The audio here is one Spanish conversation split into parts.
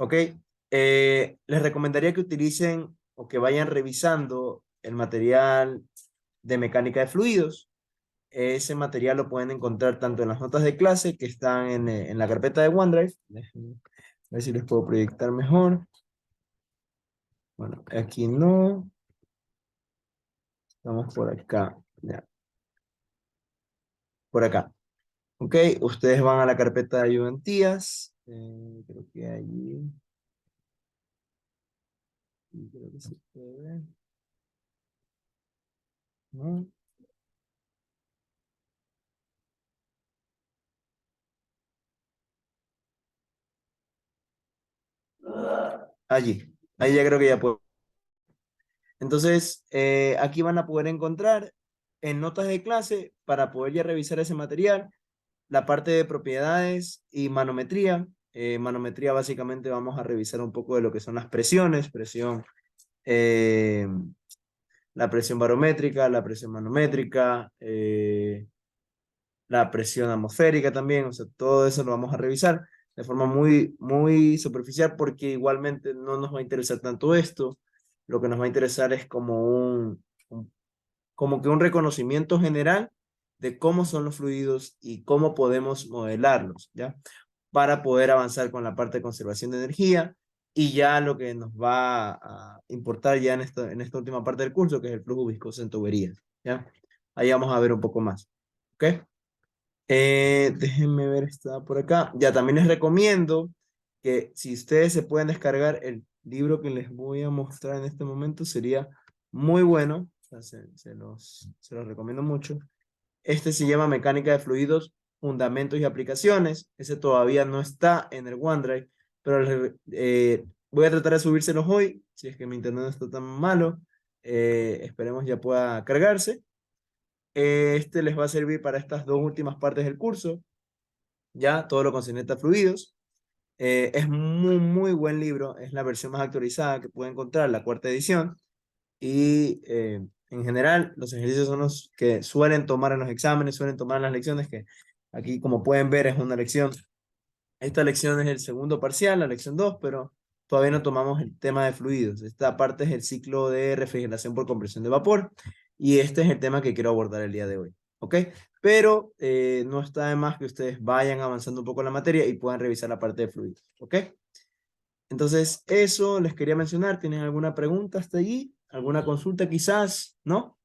¿Ok? Les recomendaría que utilicen o que vayan revisando el material de mecánica de fluidos. Ese material lo pueden encontrar tanto en las notas de clase que están en la carpeta de OneDrive. Déjenme ver si les puedo proyectar mejor. Bueno, aquí no. Vamos por acá. Ya, por acá. Ok, ustedes van a la carpeta de ayudantías. Creo que allí. Creo que se puede ver. ¿No? Allí. Ahí ya creo que ya puedo. Entonces, aquí van a poder encontrar en notas de clase para poder ya revisar ese material, la parte de propiedades y manometría. Manometría básicamente vamos a revisar un poco de lo que son las presiones, eh, la presión barométrica, la presión manométrica, la presión atmosférica también, o sea, todo eso lo vamos a revisar de forma muy superficial porque igualmente no nos va a interesar tanto esto. Lo que nos va a interesar es como como que un reconocimiento general de cómo son los fluidos y cómo podemos modelarlos, ¿ya? Para poder avanzar con la parte de conservación de energía y ya lo que nos va a importar ya en esta última parte del curso, que es el flujo viscoso en tuberías, ¿ya? Ahí vamos a ver un poco más, ¿ok? Déjenme ver, está por acá. Ya también les recomiendo que si ustedes se pueden descargar el libro que les voy a mostrar en este momento, sería muy bueno. O sea, se los recomiendo mucho. Este se llama Mecánica de Fluidos, Fundamentos y Aplicaciones. Ese todavía no está en el OneDrive, pero voy a tratar de subírselos hoy, si es que mi internet no está tan malo. Esperemos ya pueda cargarse. Este les va a servir para estas dos últimas partes del curso, ya todo lo concerniente a fluidos. Es muy buen libro, es la versión más actualizada que puede encontrar, la cuarta edición. Y en general, los ejercicios son los que suelen tomar en los exámenes, suelen tomar en las lecciones, que aquí, como pueden ver, es una lección. Esta lección es el segundo parcial, la lección 2, pero todavía no tomamos el tema de fluidos. Esta parte es el ciclo de refrigeración por compresión de vapor y este es el tema que quiero abordar el día de hoy. ¿Ok? Pero no está de más que ustedes vayan avanzando un poco en la materia y puedan revisar la parte de fluidos. ¿Ok? Entonces, eso les quería mencionar. ¿Tienen alguna pregunta hasta allí? ¿Alguna consulta quizás? ¿No?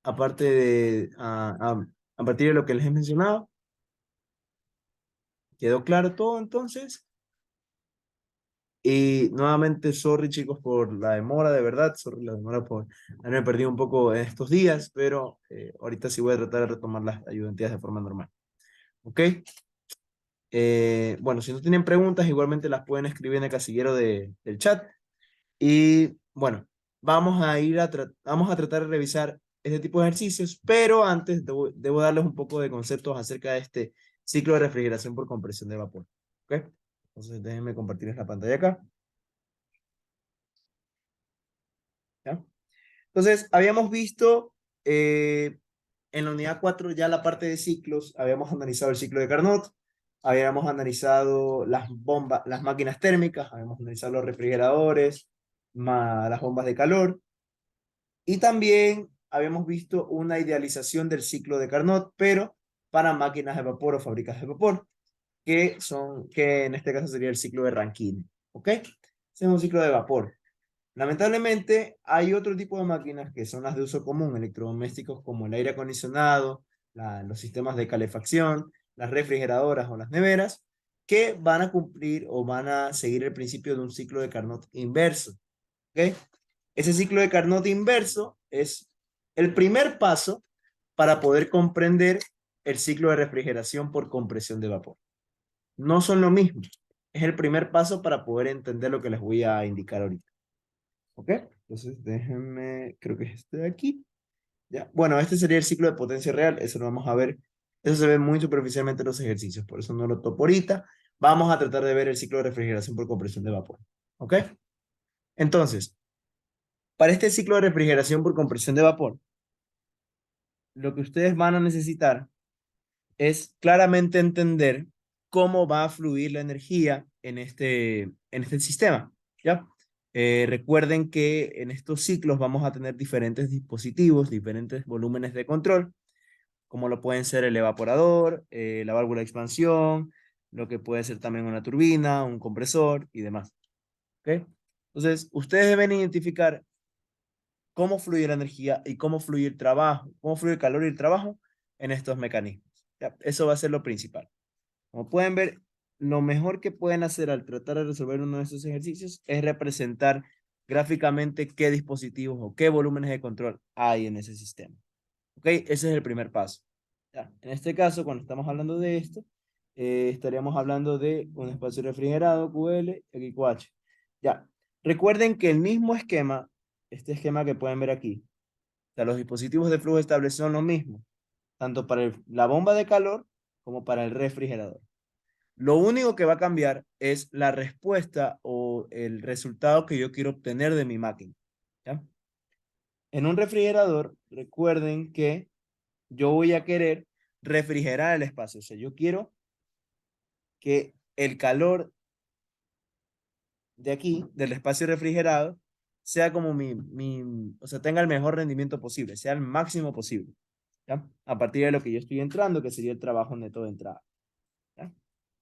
Aparte de, a partir de lo que les he mencionado. ¿Quedó claro todo entonces? Y nuevamente, sorry chicos por la demora, de verdad, sorry la demora por haberme perdido un poco en estos días, pero ahorita sí voy a tratar de retomar las ayudantías de forma normal. ¿Ok? Bueno, si no tienen preguntas, igualmente las pueden escribir en el casillero del chat. Y bueno, vamos a tratar de revisar este tipo de ejercicios, pero antes debo darles un poco de conceptos acerca de este ciclo de refrigeración por compresión de vapor. ¿Ok? Entonces déjenme compartirles la pantalla acá. ¿Ya? Entonces, habíamos visto en la unidad 4 ya la parte de ciclos, habíamos analizado el ciclo de Carnot, habíamos analizado las bombas, las máquinas térmicas, habíamos analizado los refrigeradores, las bombas de calor, y también habíamos visto una idealización del ciclo de Carnot, pero para máquinas de vapor o fábricas de vapor, que en este caso sería el ciclo de Rankine, ¿ok? Ese es un ciclo de vapor. Lamentablemente, hay otro tipo de máquinas que son las de uso común, electrodomésticos como el aire acondicionado, los sistemas de calefacción, las refrigeradoras o las neveras, que van a cumplir o van a seguir el principio de un ciclo de Carnot inverso. ¿Ok? Ese ciclo de Carnot inverso es el primer paso para poder comprender el ciclo de refrigeración por compresión de vapor. No son lo mismo. Es el primer paso para poder entender lo que les voy a indicar ahorita. ¿Ok? Entonces déjenme, creo que es este de aquí. Ya. Bueno, este sería el ciclo de potencia real, eso lo vamos a ver. Eso se ve muy superficialmente en los ejercicios, por eso no lo topo ahorita. Vamos a tratar de ver el ciclo de refrigeración por compresión de vapor. ¿Ok? Entonces, para este ciclo de refrigeración por compresión de vapor, lo que ustedes van a necesitar es claramente entender cómo va a fluir la energía en este sistema, ¿ya? Recuerden que en estos ciclos vamos a tener diferentes dispositivos, diferentes volúmenes de control, como lo pueden ser el evaporador, la válvula de expansión, lo que puede ser también una turbina, un compresor y demás. ¿Ok? Entonces, ustedes deben identificar cómo fluye la energía y cómo fluye el trabajo, cómo fluye el calor y el trabajo en estos mecanismos. ¿Ya? Eso va a ser lo principal. Como pueden ver, lo mejor que pueden hacer al tratar de resolver uno de estos ejercicios es representar gráficamente qué dispositivos o qué volúmenes de control hay en ese sistema. ¿Ok? Ese es el primer paso. Ya. En este caso, cuando estamos hablando de esto, estaríamos hablando de un espacio refrigerado, QL, XQH. Ya. Recuerden que el mismo esquema, este esquema que pueden ver aquí, o sea, los dispositivos de flujo estable son los mismos, tanto para la bomba de calor como para el refrigerador. Lo único que va a cambiar es la respuesta o el resultado que yo quiero obtener de mi máquina. ¿Ya? En un refrigerador, recuerden que yo voy a querer refrigerar el espacio. O sea, yo quiero que el calor de aquí, del espacio refrigerado, sea como o sea, tenga el mejor rendimiento posible, sea el máximo posible. ¿Ya? A partir de lo que yo estoy entrando, que sería el trabajo neto de entrada. ¿Ya?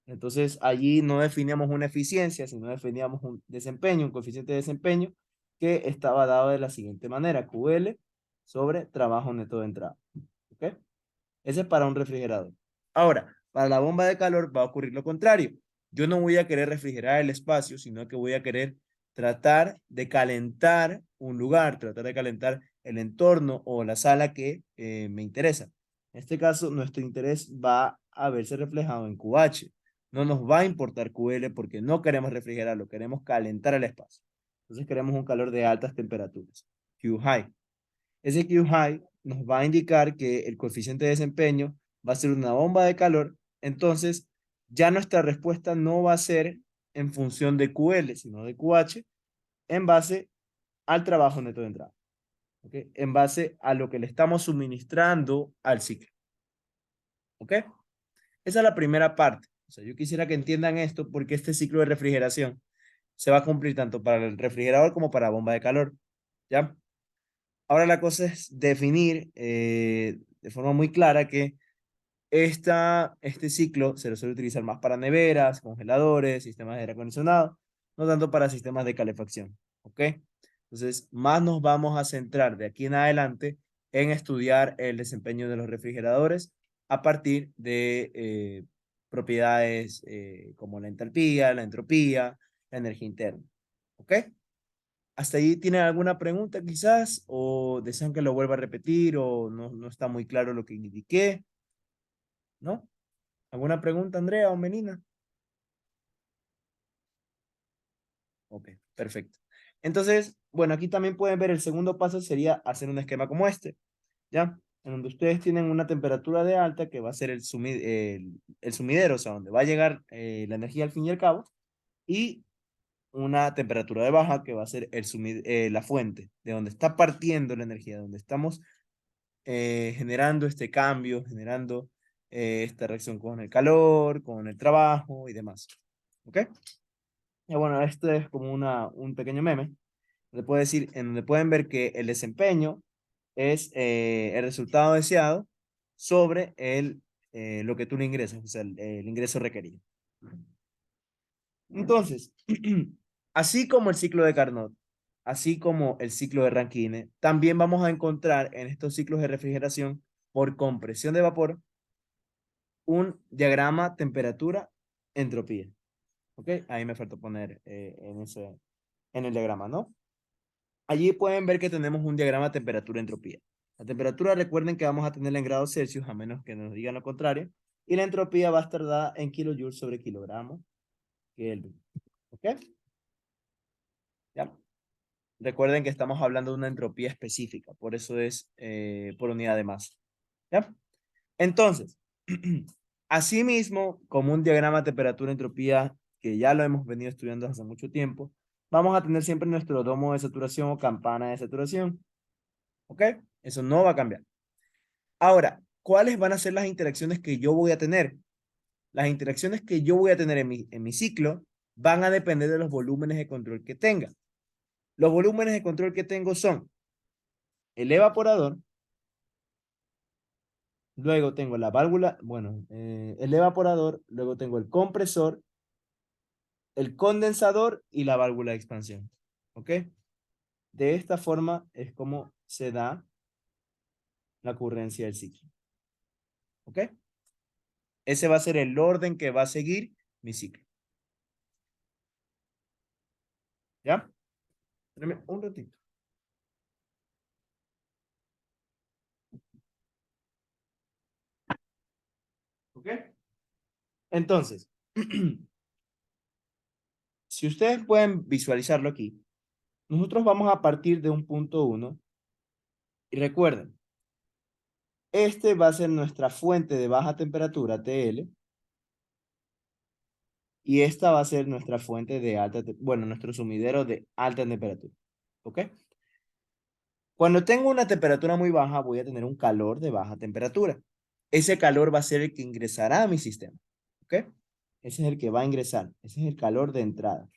Entonces, allí no definíamos una eficiencia, sino definíamos un desempeño, un coeficiente de desempeño que estaba dado de la siguiente manera, QL sobre trabajo neto de entrada. ¿Ok? Ese es para un refrigerador. Ahora, para la bomba de calor va a ocurrir lo contrario. Yo no voy a querer refrigerar el espacio, sino que voy a querer tratar de calentar un lugar, tratar de calentar el entorno o la sala que me interesa. En este caso, nuestro interés va a verse reflejado en QH. No nos va a importar QL porque no queremos refrigerarlo, queremos calentar el espacio. Entonces queremos un calor de altas temperaturas, Q high. Ese Q high nos va a indicar que el coeficiente de desempeño va a ser una bomba de calor, entonces ya nuestra respuesta no va a ser en función de QL, sino de QH, en base al trabajo neto de entrada, ¿ok? En base a lo que le estamos suministrando al ciclo, ¿ok? Esa es la primera parte. O sea, yo quisiera que entiendan esto porque este ciclo de refrigeración se va a cumplir tanto para el refrigerador como para la bomba de calor, ¿ya? Ahora la cosa es definir de forma muy clara que este ciclo se lo suele utilizar más para neveras, congeladores, sistemas de aire acondicionado, no tanto para sistemas de calefacción. ¿Ok? Entonces, más nos vamos a centrar de aquí en adelante en estudiar el desempeño de los refrigeradores a partir de propiedades como la entalpía, la entropía, la energía interna. ¿Ok? ¿Hasta ahí tienen alguna pregunta quizás? ¿O desean que lo vuelva a repetir? ¿O no está muy claro lo que indiqué? ¿No? ¿Alguna pregunta, Andrea o Melina? Ok, perfecto. Entonces, bueno, aquí también pueden ver el segundo paso sería hacer un esquema como este, ¿ya? En donde ustedes tienen una temperatura de alta que va a ser el sumidero, o sea, donde va a llegar la energía al fin y al cabo, y una temperatura de baja que va a ser la fuente, de donde está partiendo la energía, donde estamos generando este cambio, generando esta reacción con el calor, con el trabajo y demás. ¿Ok? Y bueno, esto es como un pequeño meme. En donde pueden ver que el desempeño es el resultado deseado sobre lo que tú le ingresas, o sea, el ingreso requerido. Entonces, así como el ciclo de Carnot, así como el ciclo de Rankine, también vamos a encontrar en estos ciclos de refrigeración por compresión de vapor un diagrama temperatura-entropía. ¿Ok? Ahí me faltó poner en el diagrama, ¿no? Allí pueden ver que tenemos un diagrama temperatura-entropía. La temperatura, recuerden que vamos a tenerla en grados Celsius, a menos que nos digan lo contrario. Y la entropía va a estar dada en kilojoules sobre kilogramo Kelvin. ¿Ok? ¿Ya? Recuerden que estamos hablando de una entropía específica, por eso es por unidad de masa. ¿Ya? Entonces, asimismo, como un diagrama temperatura-entropía, que ya lo hemos venido estudiando hace mucho tiempo, vamos a tener siempre nuestro domo de saturación o campana de saturación. ¿Ok? Eso no va a cambiar. Ahora, ¿cuáles van a ser las interacciones que yo voy a tener? Las interacciones que yo voy a tener en mi ciclo van a depender de los volúmenes de control que tenga. Los volúmenes de control que tengo son el evaporador, luego tengo la válvula, bueno, el evaporador, luego tengo el compresor, el condensador y la válvula de expansión. ¿Ok? De esta forma es como se da la ocurrencia del ciclo. ¿Ok? Ese va a ser el orden que va a seguir mi ciclo. ¿Ya? Espérame un ratito. ¿Ok? Entonces, si ustedes pueden visualizarlo aquí, nosotros vamos a partir de un punto 1 y recuerden, este va a ser nuestra fuente de baja temperatura, TL, y esta va a ser nuestra fuente de alta, bueno, nuestro sumidero de alta temperatura. ¿Ok? Cuando tengo una temperatura muy baja, voy a tener un calor de baja temperatura. Ese calor va a ser el que ingresará a mi sistema. ¿Ok? Ese es el que va a ingresar. Ese es el calor de entrada.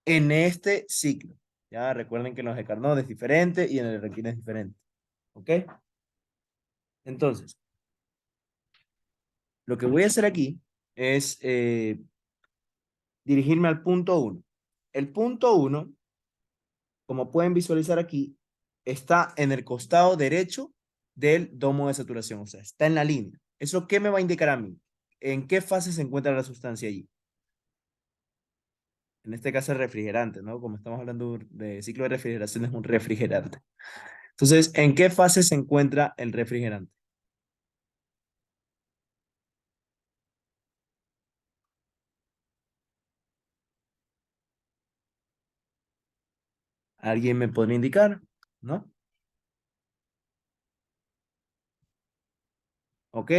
En este ciclo. Ya recuerden que en los de Carnot es diferente y en el de Requina es diferente. ¿Ok? Entonces, lo que voy a hacer aquí es dirigirme al punto 1. El punto 1, como pueden visualizar aquí, está en el costado derecho del domo de saturación, o sea, está en la línea. ¿Eso qué me va a indicar a mí? ¿En qué fase se encuentra la sustancia allí? En este caso el refrigerante, ¿no? Como estamos hablando de ciclo de refrigeración, es un refrigerante. Entonces, ¿en qué fase se encuentra el refrigerante? ¿Alguien me podría indicar? ¿No? ¿Ok?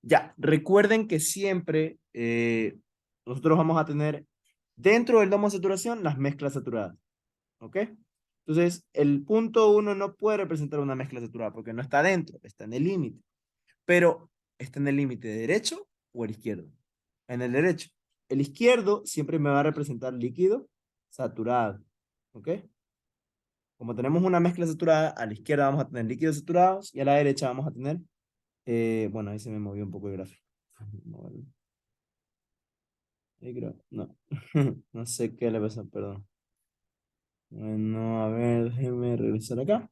Ya, recuerden que siempre nosotros vamos a tener dentro del domo de saturación las mezclas saturadas. ¿Ok? Entonces, el punto 1 no puede representar una mezcla saturada porque no está dentro, está en el límite. Pero, ¿está en el límite derecho o el izquierdo? En el derecho. El izquierdo siempre me va a representar líquido saturado. ¿Ok? Como tenemos una mezcla saturada, a la izquierda vamos a tener líquidos saturados y a la derecha vamos a tener, bueno, ahí se me movió un poco el gráfico. No, no sé qué le pasa, perdón. Bueno, a ver, déjenme regresar acá.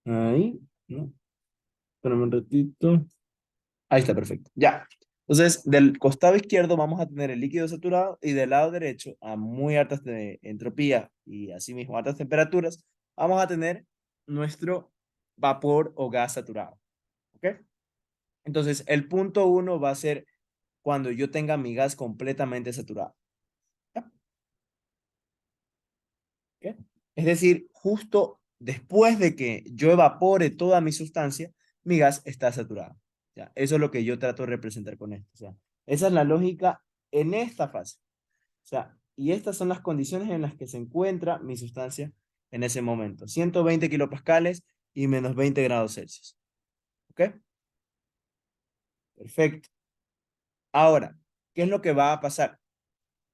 Ahí, ¿no? Espérame un ratito. Ahí está, perfecto. Ya. Entonces, del costado izquierdo vamos a tener el líquido saturado y del lado derecho, a muy altas entropía y asimismo altas temperaturas, vamos a tener nuestro vapor o gas saturado. ¿Ok? Entonces, el punto 1 va a ser cuando yo tenga mi gas completamente saturado. ¿Ya? ¿Ok? Es decir, justo después de que yo evapore toda mi sustancia, mi gas está saturado. ¿Ya? Eso es lo que yo trato de representar con esto. O sea, esa es la lógica en esta fase. O sea, y estas son las condiciones en las que se encuentra mi sustancia en ese momento. 120 kilopascales y menos 20 grados Celsius. ¿Ok? Perfecto. Ahora, ¿qué es lo que va a pasar?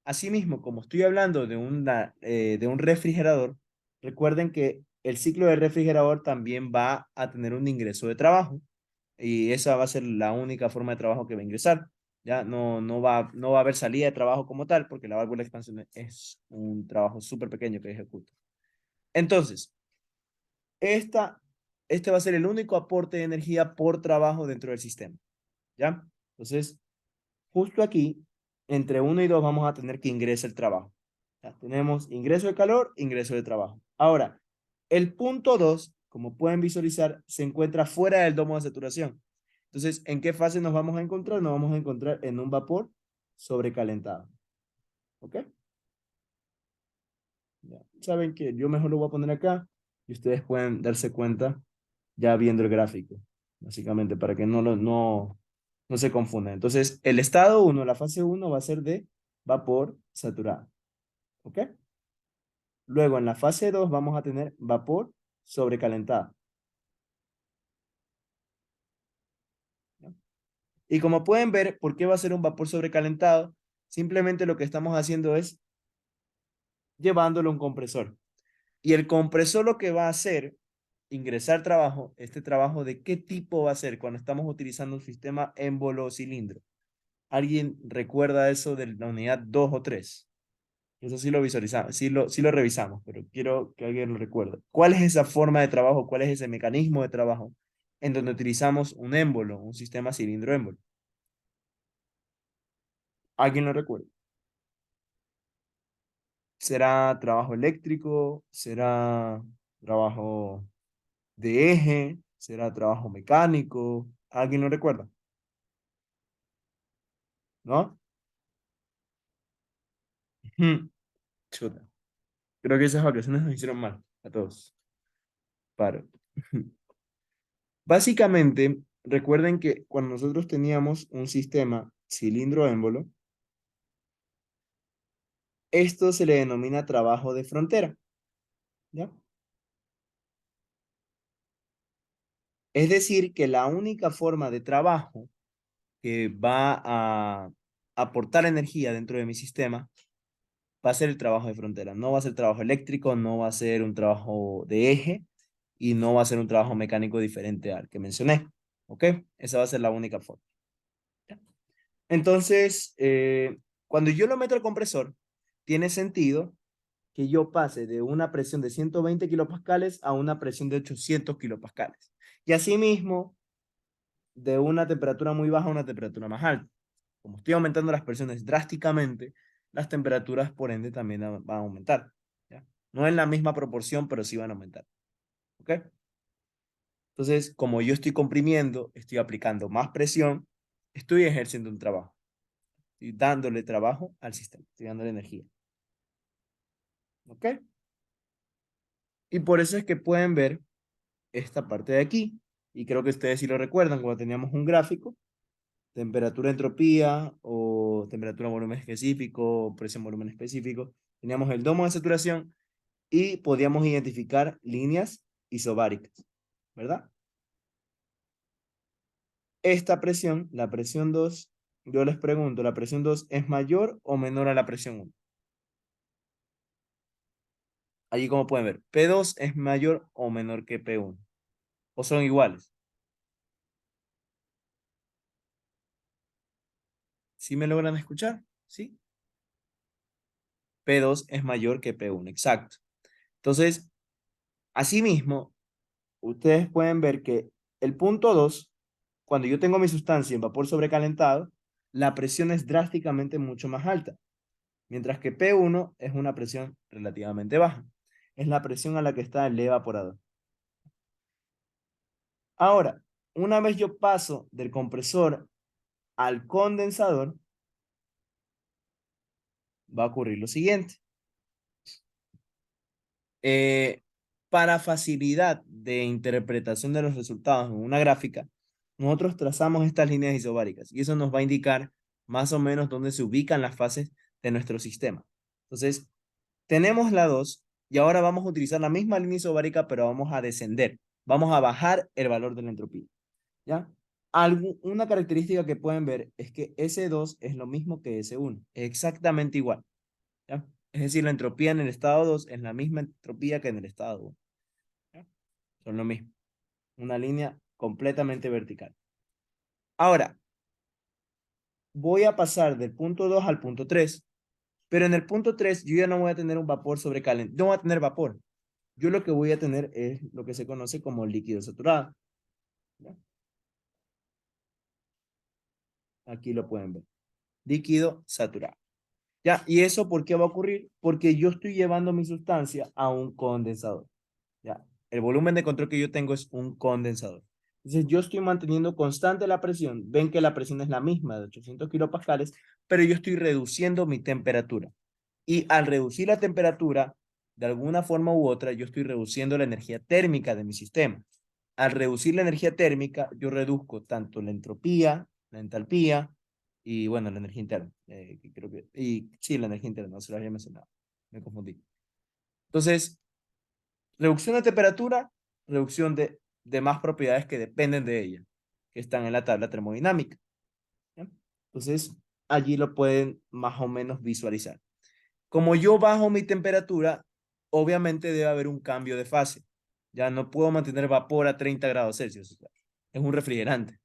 Asimismo, como estoy hablando de un refrigerador, recuerden que el ciclo de refrigerador también va a tener un ingreso de trabajo y esa va a ser la única forma de trabajo que va a ingresar. Ya no va a haber salida de trabajo como tal porque la válvula de expansión es un trabajo súper pequeño que ejecuta. Entonces, esta, este va a ser el único aporte de energía por trabajo dentro del sistema. ¿Ya? Entonces, justo aquí, entre 1 y 2 vamos a tener que ingresa el trabajo. Ya tenemos ingreso de calor, ingreso de trabajo. Ahora, el punto 2, como pueden visualizar, se encuentra fuera del domo de saturación. Entonces, ¿en qué fase nos vamos a encontrar? Nos vamos a encontrar en un vapor sobrecalentado. ¿Ok? Ya. Saben que yo mejor lo voy a poner acá y ustedes pueden darse cuenta ya viendo el gráfico, básicamente, para que no se confundan. Entonces, el estado 1, la fase 1 va a ser de vapor saturado. ¿Ok? Luego, en la fase 2 vamos a tener vapor sobrecalentado. ¿Ya? Y como pueden ver, ¿por qué va a ser un vapor sobrecalentado? Simplemente lo que estamos haciendo es llevándolo a un compresor. Y el compresor lo que va a hacer, ingresar trabajo, este trabajo de qué tipo va a ser cuando estamos utilizando un sistema émbolo o cilindro. ¿Alguien recuerda eso de la unidad 2 o 3? Eso sí lo visualizamos, sí lo revisamos, pero quiero que alguien lo recuerde. ¿Cuál es esa forma de trabajo? ¿Cuál es ese mecanismo de trabajo en donde utilizamos un émbolo, un sistema cilindro-émbolo? ¿Alguien lo recuerda? ¿Será trabajo eléctrico? ¿Será trabajo de eje? ¿Será trabajo mecánico? ¿Alguien lo recuerda? ¿No? Ujú. Chuta. Creo que esas vacaciones nos hicieron mal a todos. Paro. Básicamente, recuerden que cuando nosotros teníamos un sistema cilindro-émbolo, esto se le denomina trabajo de frontera, ¿ya? Es decir, que la única forma de trabajo que va a aportar energía dentro de mi sistema va a ser el trabajo de frontera. No va a ser trabajo eléctrico, no va a ser un trabajo de eje y no va a ser un trabajo mecánico diferente al que mencioné. ¿Ok? Esa va a ser la única forma. ¿Ya? Entonces, cuando yo lo meto al compresor, tiene sentido que yo pase de una presión de 120 kilopascales a una presión de 800 kilopascales. Y asimismo, de una temperatura muy baja a una temperatura más alta. Como estoy aumentando las presiones drásticamente, las temperaturas por ende también van a aumentar. ¿Ya? No en la misma proporción, pero sí van a aumentar. ¿Ok? Entonces, como yo estoy comprimiendo, estoy aplicando más presión, estoy ejerciendo un trabajo. Estoy dándole trabajo al sistema, estoy dándole energía. ¿Ok? Y por eso es que pueden ver esta parte de aquí. Y creo que ustedes sí lo recuerdan cuando teníamos un gráfico, temperatura, entropía o temperatura, volumen específico, presión, volumen específico. Teníamos el domo de saturación y podíamos identificar líneas isobáricas, ¿verdad? Esta presión, la presión 2, yo les pregunto, ¿la presión 2 es mayor o menor a la presión 1? Allí como pueden ver, P2 es mayor o menor que P1. ¿O son iguales? ¿Sí me logran escuchar? ¿Sí? P2 es mayor que P1, exacto. Entonces, asimismo, ustedes pueden ver que el punto 2, cuando yo tengo mi sustancia en vapor sobrecalentado, la presión es drásticamente mucho más alta, mientras que P1 es una presión relativamente baja. Es la presión a la que está el evaporador. Ahora, una vez yo paso del compresor al condensador, va a ocurrir lo siguiente. Eh, para facilidad de interpretación de los resultados en una gráfica, nosotros trazamos estas líneas isobáricas y eso nos va a indicar más o menos dónde se ubican las fases de nuestro sistema. Entonces, tenemos la 2 y ahora vamos a utilizar la misma línea isobárica, pero vamos a descender. Vamos a bajar el valor de la entropía. ¿Ya? Una característica que pueden ver es que S2 es lo mismo que S1, es exactamente igual. ¿Ya? Es decir, la entropía en el estado 2 es la misma entropía que en el estado 1. ¿Ya? Son lo mismo. Una línea completamente vertical. Ahora, voy a pasar del punto 2 al punto 3, pero en el punto 3 yo ya no voy a tener un vapor sobrecalentado, no voy a tener vapor. Yo lo que voy a tener es lo que se conoce como líquido saturado. ¿Ya? Aquí lo pueden ver. Líquido saturado. ¿Ya? ¿Y eso por qué va a ocurrir? Porque yo estoy llevando mi sustancia a un condensador. ¿Ya? El volumen de control que yo tengo es un condensador. Entonces, yo estoy manteniendo constante la presión. Ven que la presión es la misma, de 800 kilopascales, pero yo estoy reduciendo mi temperatura. Y al reducir la temperatura, de alguna forma u otra, yo estoy reduciendo la energía térmica de mi sistema. Al reducir la energía térmica, yo reduzco tanto la entropía, la entalpía y, bueno, la energía interna. Y sí, la energía interna, no se lo había mencionado. Me confundí. Entonces, reducción de temperatura, reducción de más propiedades que dependen de ella, que están en la tabla termodinámica. Entonces, allí lo pueden más o menos visualizar. Como yo bajo mi temperatura, obviamente debe haber un cambio de fase. Ya no puedo mantener vapor a 30 grados Celsius. O sea, es un refrigerante.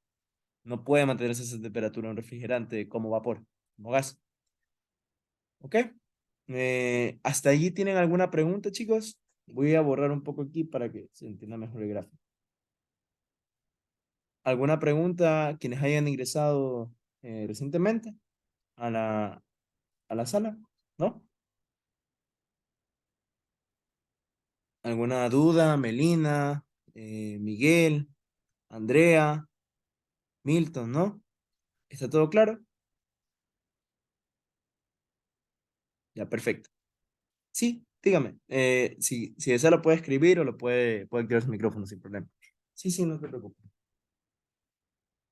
No puede mantenerse esa temperatura un refrigerante como vapor, como gas. ¿Ok? ¿Hasta allí tienen alguna pregunta, chicos? Voy a borrar un poco aquí para que se entienda mejor el gráfico. ¿Alguna pregunta quienes hayan ingresado recientemente a la sala? ¿No? ¿Alguna duda? Melina, Miguel, Andrea, Milton, ¿no? ¿Está todo claro? Ya, perfecto. Sí, dígame. Si desea lo puede escribir o puede activar su micrófono sin problema. Sí, sí, no te preocupes.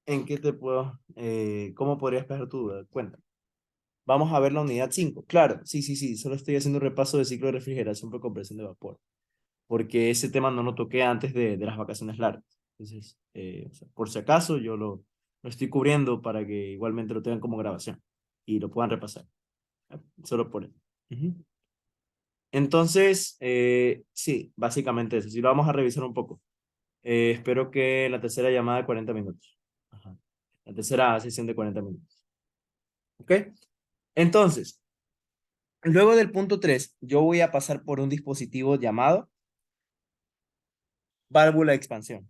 ¿En qué te puedo, cómo podría esperar tu duda? Cuéntame. Vamos a ver la unidad 5. Claro, sí, sí, sí. Solo estoy haciendo un repaso de ciclo de refrigeración por compresión de vapor. Porque ese tema no lo toqué antes de las vacaciones largas. Entonces, o sea, por si acaso, yo lo estoy cubriendo para que igualmente lo tengan como grabación y lo puedan repasar. ¿Ya? Solo por eso. Ujú. Entonces, sí, básicamente eso. Sí, lo vamos a revisar un poco. Espero que la tercera llamada de 40 minutos. Ajá. La tercera sesión de 40 minutos. ¿Ok? Entonces, luego del punto 3 yo voy a pasar por un dispositivo llamado válvula de expansión.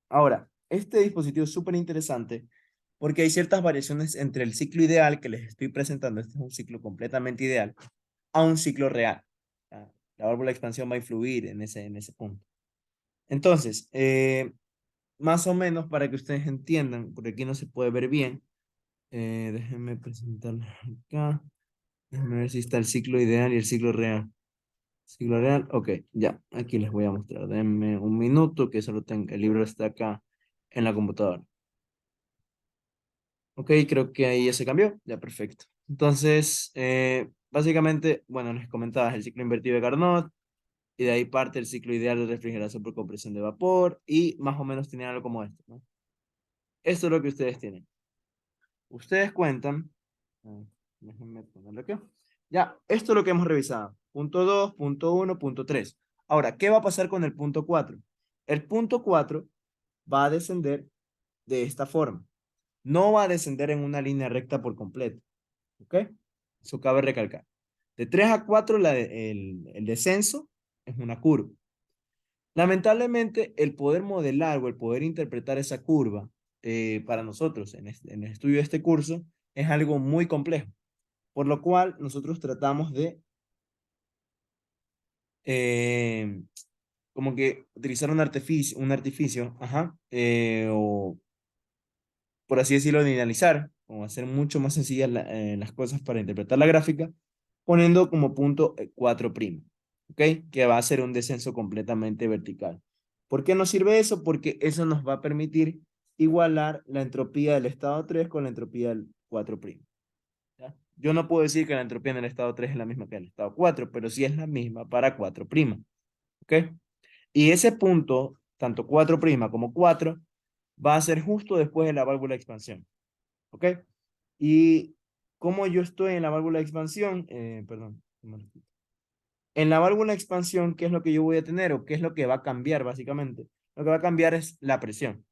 Ahora, este dispositivo es súper interesante porque hay ciertas variaciones entre el ciclo ideal que les estoy presentando, este es un ciclo completamente ideal, a un ciclo real. ¿Ya? La válvula de expansión va a influir en ese punto. Entonces, más o menos para que ustedes entiendan, porque aquí no se puede ver bien, déjenme presentarles acá, déjenme ver si está el ciclo ideal y el ciclo real. Ciclo real, ok, ya, aquí les voy a mostrar. Denme un minuto que solo tengo, el libro está acá en la computadora. Ok, creo que ahí ya se cambió, ya perfecto. Entonces, básicamente, bueno, les comentaba el ciclo invertido de Carnot, y de ahí parte el ciclo ideal de refrigeración por compresión de vapor, y más o menos tienen algo como esto, ¿no? Esto es lo que ustedes tienen. Ustedes cuentan, ah, déjenme ponerlo aquí. Ya, esto es lo que hemos revisado. Punto 2, punto 1, punto 3. Ahora, ¿qué va a pasar con el punto 4? El punto 4 va a descender de esta forma. No va a descender en una línea recta por completo. ¿Ok? Eso cabe recalcar. De 3 a 4, el descenso es una curva. Lamentablemente, el poder modelar o el poder interpretar esa curva para nosotros en el estudio de este curso es algo muy complejo, por lo cual nosotros tratamos de eh, como que utilizar un artificio, ajá, o por así decirlo, linealizar, o hacer mucho más sencillas las cosas para interpretar la gráfica, poniendo como punto 4', ¿ok? Que va a ser un descenso completamente vertical. ¿Por qué nos sirve eso? Porque eso nos va a permitir igualar la entropía del estado 3 con la entropía del 4'. ¿Ya? Yo no puedo decir que la entropía en el estado 3 es la misma que en el estado 4, pero sí es la misma para 4', ¿ok? Y ese punto, tanto 4' como 4, va a ser justo después de la válvula de expansión. ¿Ok? Y como yo estoy en la válvula de expansión, perdón, en la válvula de expansión, ¿qué es lo que yo voy a tener o qué es lo que va a cambiar básicamente? Lo que va a cambiar es la presión.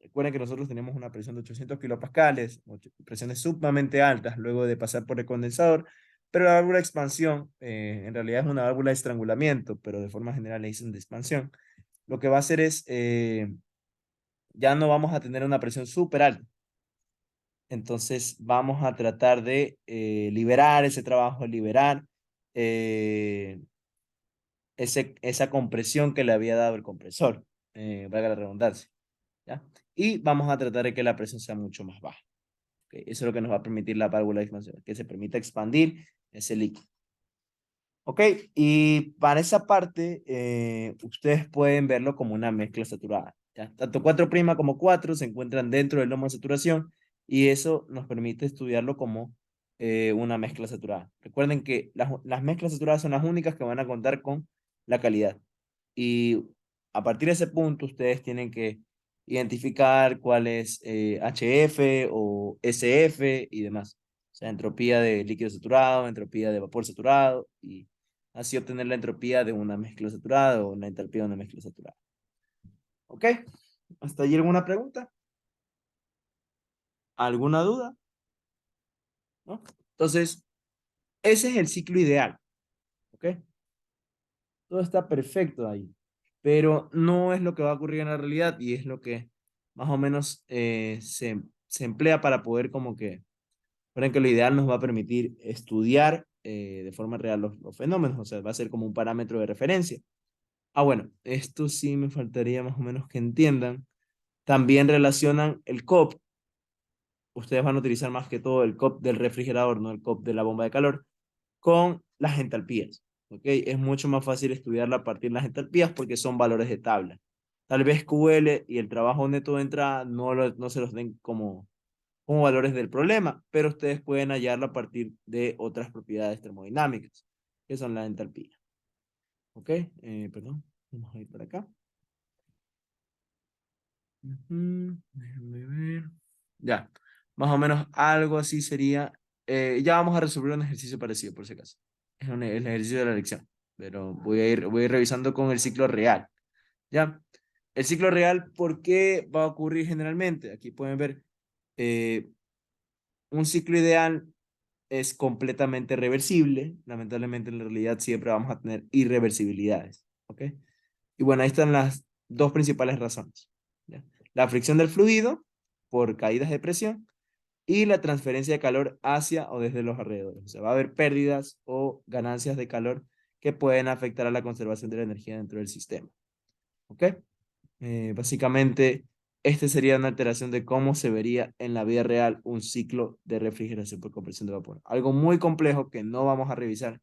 Recuerden que nosotros tenemos una presión de 800 kilopascales, presiones sumamente altas luego de pasar por el condensador, pero la válvula de expansión en realidad es una válvula de estrangulamiento, pero de forma general le dicen de expansión. Lo que va a hacer es, ya no vamos a tener una presión súper alta. Entonces vamos a tratar de liberar ese trabajo, liberar eh, esa compresión que le había dado el compresor, valga la redundancia, ¿ya? Y vamos a tratar de que la presión sea mucho más baja. ¿Ok? Eso es lo que nos va a permitir la válvula de expansión, que se permita expandir ese líquido. ¿Ok? Y para esa parte, ustedes pueden verlo como una mezcla saturada. ¿Ya? Tanto 4' como 4 se encuentran dentro del lomo de saturación y eso nos permite estudiarlo como una mezcla saturada. Recuerden que las mezclas saturadas son las únicas que van a contar con la calidad. Y a partir de ese punto, ustedes tienen que identificar cuál es HF o SF y demás. O sea, entropía de líquido saturado, entropía de vapor saturado y así obtener la entropía de una mezcla saturada o la entalpía de una mezcla saturada. ¿Ok? ¿Hasta allí alguna pregunta? ¿Alguna duda? ¿No? Entonces, ese es el ciclo ideal. ¿Ok? Todo está perfecto ahí. Pero no es lo que va a ocurrir en la realidad y es lo que más o menos se emplea para poder como que, por que lo ideal nos va a permitir estudiar de forma real los fenómenos, o sea, va a ser como un parámetro de referencia. Ah, bueno, esto sí me faltaría más o menos que entiendan. También relacionan el COP. Ustedes van a utilizar más que todo el COP del refrigerador, no el COP de la bomba de calor, con las entalpías. ¿Ok? Es mucho más fácil estudiarla a partir de las entalpías porque son valores de tabla. Tal vez QL y el trabajo neto de entrada no se los den como valores del problema, pero ustedes pueden hallarlo a partir de otras propiedades termodinámicas, que son la entalpía. ¿Ok? Perdón, vamos a ir para acá. Déjenme ver. Ya, más o menos algo así sería. Ya vamos a resolver un ejercicio parecido, por si acaso. Es el ejercicio de la lección, pero voy a ir revisando con el ciclo real. ¿Ya? El ciclo real, ¿por qué va a ocurrir generalmente? Aquí pueden ver, eh, un ciclo ideal es completamente reversible. Lamentablemente, en la realidad siempre vamos a tener irreversibilidades. ¿Ok? Y bueno, ahí están las dos principales razones. ¿Ya? La fricción del fluido por caídas de presión y la transferencia de calor hacia o desde los alrededores. O sea, va a haber pérdidas o ganancias de calor que pueden afectar a la conservación de la energía dentro del sistema. ¿Ok? Básicamente, este sería una alteración de cómo se vería en la vida real un ciclo de refrigeración por compresión de vapor. Algo muy complejo que no vamos a revisar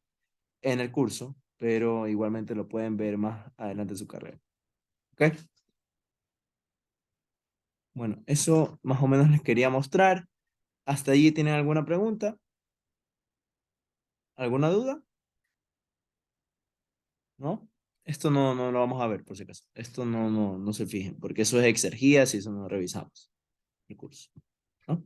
en el curso, pero igualmente lo pueden ver más adelante en su carrera. ¿Ok? Bueno, eso más o menos les quería mostrar. ¿Hasta allí tienen alguna pregunta? ¿Alguna duda? ¿No? Esto no lo vamos a ver, por si acaso. Esto no se fijen, porque eso es exergías y eso no revisamos el curso. ¿No?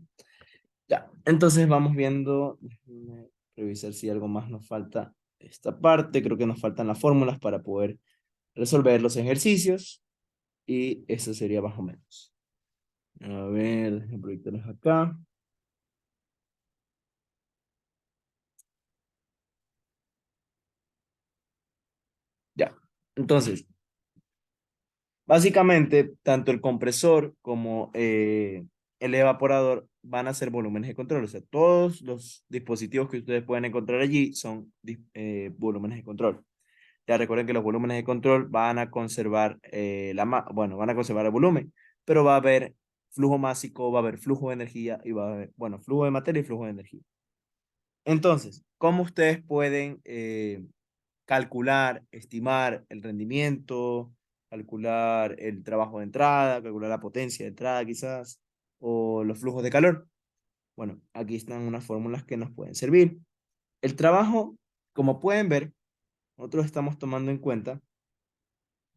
Ya, entonces vamos viendo. Déjenme revisar si algo más nos falta esta parte. Creo que nos faltan las fórmulas para poder resolver los ejercicios. Y eso sería más o menos. A ver, déjenme proyectarlos acá. Ya. Entonces, básicamente, tanto el compresor como el evaporador van a ser volúmenes de control. O sea, todos los dispositivos que ustedes pueden encontrar allí son volúmenes de control. Ya recuerden que los volúmenes de control van a conservar bueno, van a conservar el volumen, pero va a haber flujo másico, va a haber flujo de energía y va a haber, bueno, flujo de materia y flujo de energía. Entonces, ¿cómo ustedes pueden calcular, estimar el rendimiento, calcular el trabajo de entrada, calcular la potencia de entrada quizás, o los flujos de calor? Bueno, aquí están unas fórmulas que nos pueden servir. El trabajo, como pueden ver, nosotros estamos tomando en cuenta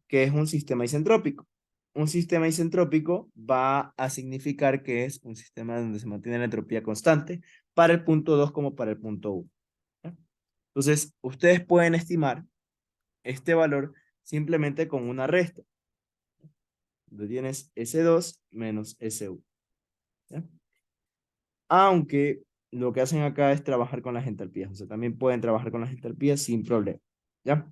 que es un sistema isentrópico. Un sistema isentrópico va a significar que es un sistema donde se mantiene la entropía constante para el punto 2 como para el punto 1. Entonces, ustedes pueden estimar este valor simplemente con una resta. Donde tienes S2 menos S1. ¿Ya? Aunque lo que hacen acá es trabajar con las entalpías. O sea, también pueden trabajar con las entalpías sin problema. ¿Ya?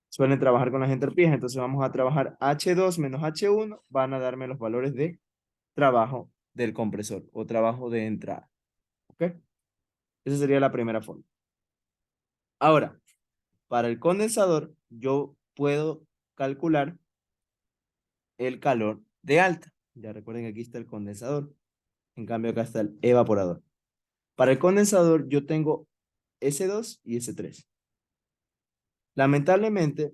Suelen trabajar con las entalpías. Entonces vamos a trabajar H2 menos H1. Van a darme los valores de trabajo del compresor o trabajo de entrada. ¿Ok? Esa sería la primera forma. Ahora, para el condensador, yo puedo calcular el calor de alta. Ya recuerden que aquí está el condensador. En cambio, acá está el evaporador. Para el condensador, yo tengo S2 y S3. Lamentablemente,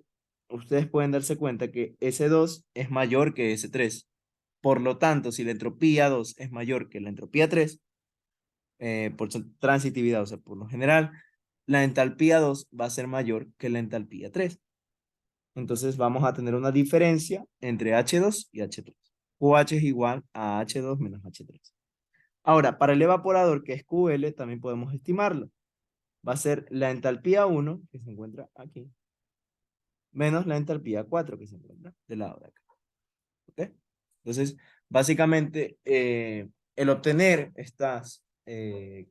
ustedes pueden darse cuenta que S2 es mayor que S3. Por lo tanto, si la entropía 2 es mayor que la entropía 3, por transitividad, o sea, por lo general, la entalpía 2 va a ser mayor que la entalpía 3. Entonces vamos a tener una diferencia entre H2 y H3. QH es igual a H2 menos H3. Ahora, para el evaporador, que es QL, también podemos estimarlo. Va a ser la entalpía 1, que se encuentra aquí, menos la entalpía 4, que se encuentra del lado de acá. ¿Ok? Entonces, básicamente, el obtener estas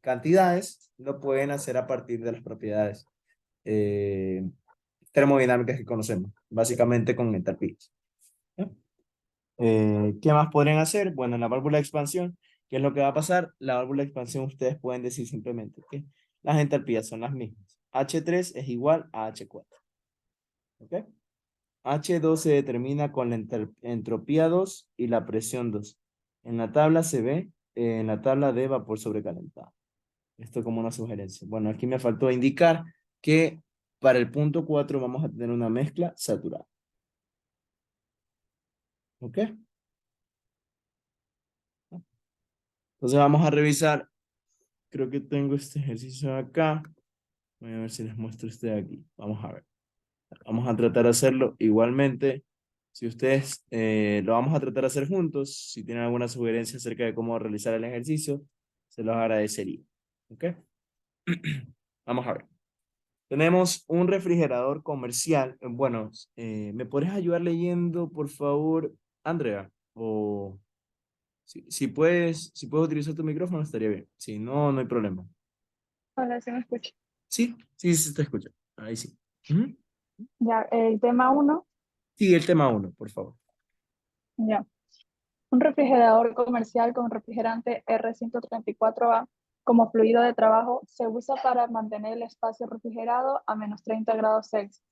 cantidades lo pueden hacer a partir de las propiedades eh, termodinámicas que conocemos, básicamente con entalpías. ¿Ya? ¿Qué más podrían hacer? Bueno, en la válvula de expansión, ¿qué es lo que va a pasar? La válvula de expansión, ustedes pueden decir simplemente que las entalpías son las mismas. H3 es igual a H4. ¿Ok? H2 se determina con la entropía 2 y la presión 2. En la tabla se ve, en la tabla de vapor sobrecalentado. Esto como una sugerencia. Bueno, aquí me faltó indicar que para el punto 4 vamos a tener una mezcla saturada. ¿Ok? Entonces vamos a revisar. Creo que tengo este ejercicio acá. Voy a ver si les muestro este de aquí. Vamos a ver. Vamos a tratar de hacerlo igualmente. Si ustedes lo vamos a tratar de hacer juntos, si tienen alguna sugerencia acerca de cómo realizar el ejercicio, se los agradecería. ¿Ok? Vamos a ver. Tenemos un refrigerador comercial. Bueno, ¿me podrías ayudar leyendo, por favor, Andrea? O si puedes utilizar tu micrófono, estaría bien. Si no, no hay problema. Hola, ¿se me escucha? Sí, sí, sí, te escucho. Ahí sí. Ujú. Ya, el tema uno, Sí, el tema uno, por favor. ya. Un refrigerador comercial con refrigerante R134A como fluido de trabajo se usa para mantener el espacio refrigerado a menos 30 grados Celsius,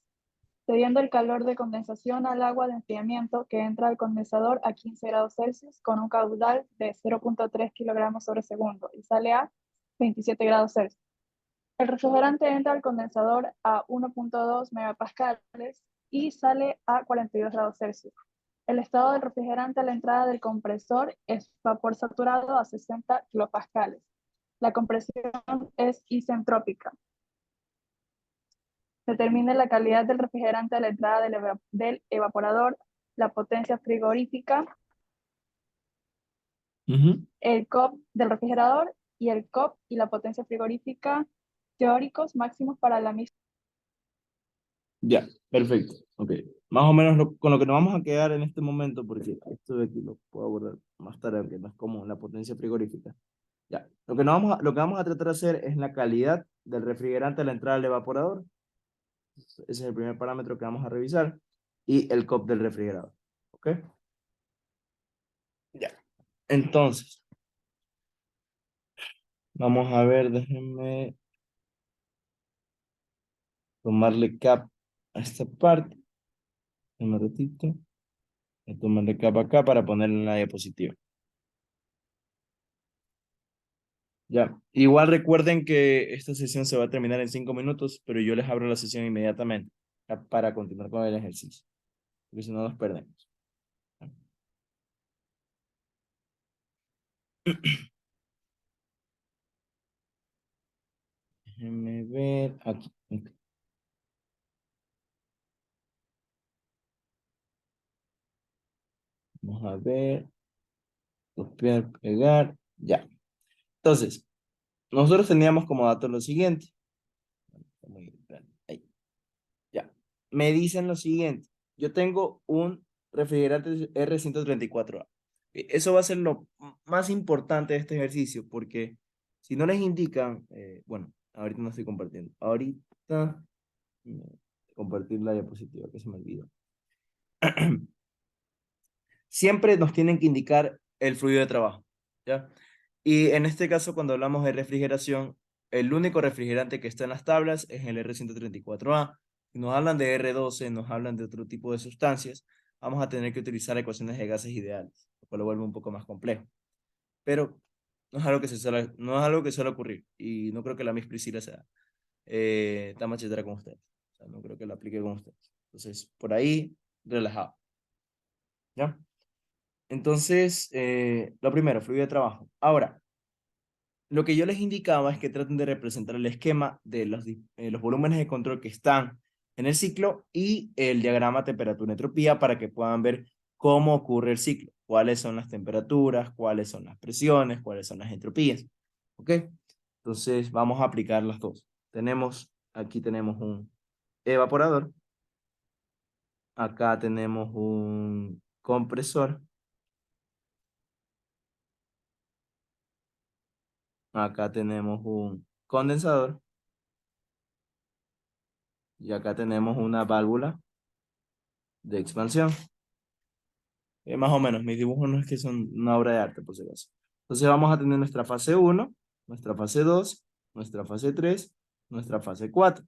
cediendo el calor de condensación al agua de enfriamiento que entra al condensador a 15 grados Celsius con un caudal de 0,3 kilogramos sobre segundo y sale a 27 grados Celsius. El refrigerante entra al condensador a 1,2 megapascales y sale a 42 grados Celsius. El estado del refrigerante a la entrada del compresor es vapor saturado a 60 kilopascales. La compresión es isentrópica. Determine la calidad del refrigerante a la entrada del evaporador, la potencia frigorífica, Ujú. el COP del refrigerador y el COP y la potencia frigorífica teóricos máximos para la misma. Ya, perfecto. Ok. Más o menos con lo que nos vamos a quedar en este momento, porque esto de aquí lo puedo abordar más tarde, que no es como la potencia frigorífica. Ya. Lo que vamos a tratar de hacer es la calidad del refrigerante a la entrada del evaporador. Ese es el primer parámetro que vamos a revisar. Y el COP del refrigerador. ¿Ok? Ya. Entonces, vamos a ver, déjenme tomarle cap a esta parte. Un ratito. Voy a tomarle cap acá para ponerle en la diapositiva. Ya, igual recuerden que esta sesión se va a terminar en 5 minutos, pero yo les abro la sesión inmediatamente ya, para continuar con el ejercicio, porque si no nos perdemos. Déjenme ver aquí. Ok. Vamos a ver, copiar, pegar, ya. Entonces, nosotros teníamos como dato lo siguiente. Está muy grande. Ahí, ya. Me dicen lo siguiente. Yo tengo un refrigerante R134A. Eso va a ser lo más importante de este ejercicio, porque si no les indican, bueno, ahorita no estoy compartiendo. Ahorita compartir la diapositiva que se me olvidó. Siempre nos tienen que indicar el fluido de trabajo, ¿ya? Y en este caso, cuando hablamos de refrigeración, el único refrigerante que está en las tablas es el R134A. Si nos hablan de R12, nos hablan de otro tipo de sustancias, vamos a tener que utilizar ecuaciones de gases ideales, lo cual lo vuelve un poco más complejo. Pero no es algo que suele ocurrir y no creo que la Miss Priscila sea tan machetera con ustedes. O sea, no creo que lo aplique con ustedes. Entonces, por ahí, relajado, ¿ya? Entonces, lo primero, fluido de trabajo. Ahora, lo que yo les indicaba es que traten de representar el esquema de los volúmenes de control que están en el ciclo y el diagrama temperatura-entropía para que puedan ver cómo ocurre el ciclo. cuáles son las temperaturas, cuáles son las presiones, cuáles son las entropías. ¿Ok? Entonces vamos a aplicar las dos. Aquí tenemos un evaporador. Acá tenemos un compresor. Acá tenemos un condensador. Y acá tenemos una válvula de expansión. Más o menos, mis dibujos no es que son una obra de arte, por si acaso. Entonces vamos a tener nuestra fase 1, nuestra fase 2, nuestra fase 3, nuestra fase 4.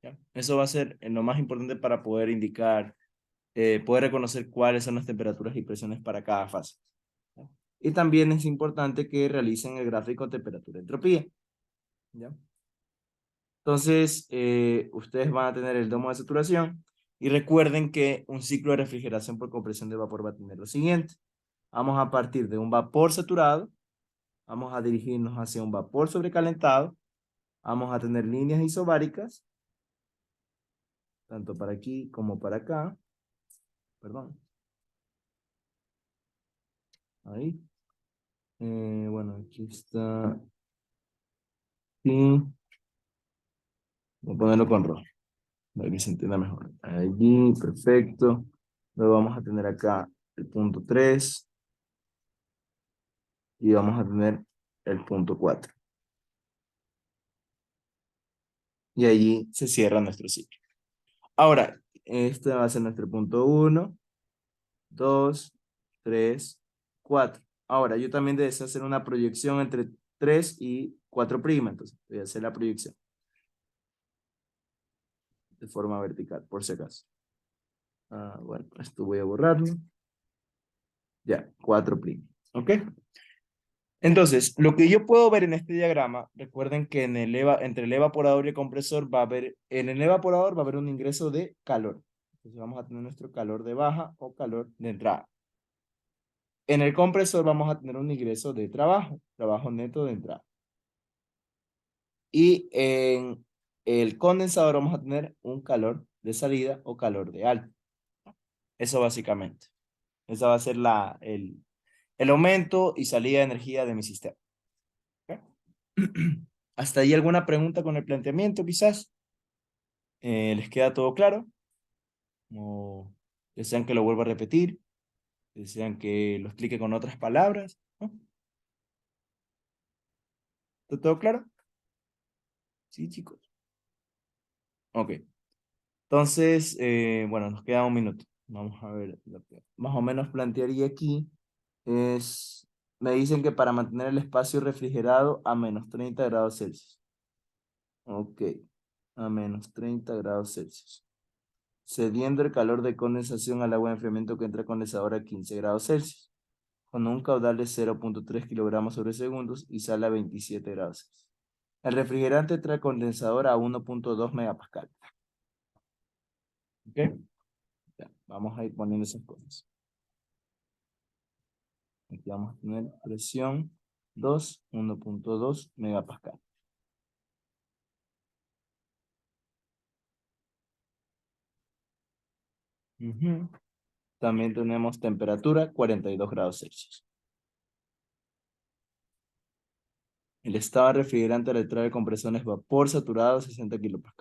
¿Ya? Eso va a ser lo más importante para poder indicar, poder reconocer cuáles son las temperaturas y presiones para cada fase. ¿Ya? Y también es importante que realicen el gráfico temperatura-entropía. ¿Ya? Entonces, ustedes van a tener el domo de saturación y recuerden que un ciclo de refrigeración por compresión de vapor va a tener lo siguiente. Vamos a partir de un vapor saturado, vamos a dirigirnos hacia un vapor sobrecalentado, vamos a tener líneas isobáricas, tanto para aquí como para acá. Perdón. Ahí. Bueno, aquí está. Aquí. Voy a ponerlo con rojo, para que se entienda mejor. Allí, perfecto. Luego vamos a tener acá el punto 3 y vamos a tener el punto 4. Y allí se cierra nuestro ciclo. Ahora, este va a ser nuestro punto 1, 2, 3, 4. Ahora, yo también deseo hacer una proyección entre 3 y 4'. Entonces, voy a hacer la proyección de forma vertical, por si acaso. Bueno, esto voy a borrarlo. Ya, 4'. ¿Ok? Entonces, lo que yo puedo ver en este diagrama, recuerden que entre el evaporador y el compresor en el evaporador va a haber un ingreso de calor. Entonces vamos a tener nuestro calor de baja o calor de entrada. En el compresor vamos a tener un ingreso de trabajo neto de entrada. Y en el condensador vamos a tener un calor de salida o calor de alta. Eso básicamente. Esa va a ser el aumento y salida de energía de mi sistema. ¿Ok? ¿Hasta ahí alguna pregunta con el planteamiento quizás? ¿Les queda todo claro? ¿O desean que lo vuelva a repetir? ¿Desean que lo explique con otras palabras? ¿No? ¿Está todo claro? Sí, chicos. Ok. Entonces, bueno, nos queda un minuto. Vamos a ver lo que más o menos plantearía aquí. Me dicen que para mantener el espacio refrigerado a menos 30 grados Celsius. Ok, a menos 30 grados Celsius. Cediendo el calor de condensación al agua de enfriamiento que entra condensador a 15 grados Celsius, con un caudal de 0.3 kilogramos sobre segundos y sale a 27 grados Celsius. El refrigerante trae condensador a 1.2 megapascal. ¿Ok? Ya, vamos a ir poniendo esas cosas. Aquí vamos a tener presión 1.2 megapascal. También tenemos temperatura 42 grados Celsius. El estado refrigerante al entrar de compresión es vapor saturado 60 kilopascal.